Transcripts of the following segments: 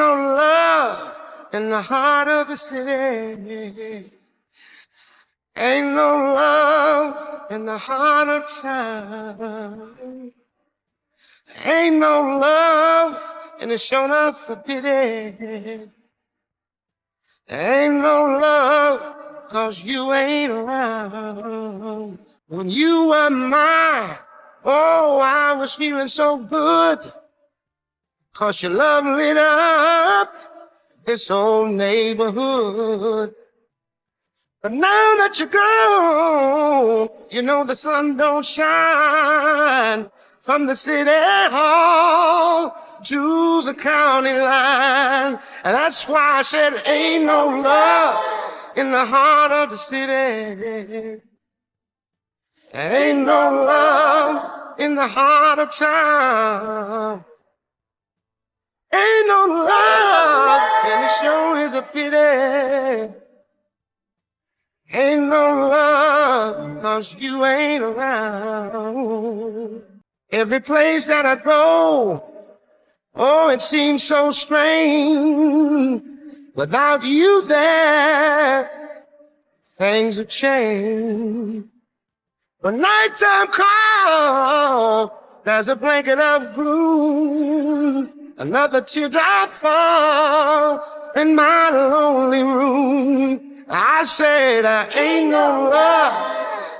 no love in the heart of the city. Ain't no love in the heart of town. Ain't no love in the show not for pity. Ain't no love 'cause you ain't around. When you were mine, oh, I was feeling so good, 'cause your love lit up this whole neighborhood. But now that you're gone, you know the sun don't shine from the city hall to the county line. And that's why I said ain't no love in the heart of the city. Ain't no love in the heart of town. Ain't no love, and it sure is a pity. Ain't no love 'cause you ain't around. Every place that I go, oh, it seems so strange. Without you there, things have changed. When nighttime comes, there's a blanket of gloom. Another teardrop falls in my lonely room. I say there ain't no love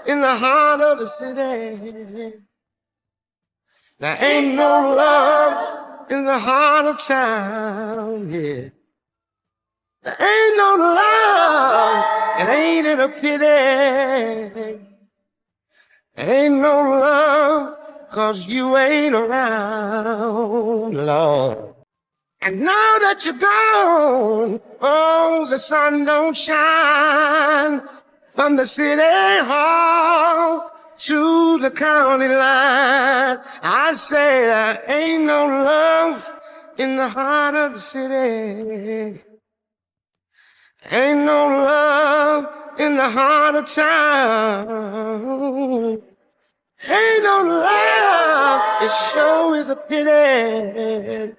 in the heart of the city. There ain't no love in the heart of town, yeah. There ain't no love, and ain't it a pity? Ain't no love 'cause you ain't around, Lord. And now that you're gone, oh, the sun don't shine from the city hall to the county line. I say there ain't no love in the heart of the city. Ain't no love in the heart of town. Ain't no love, it sure is a pity.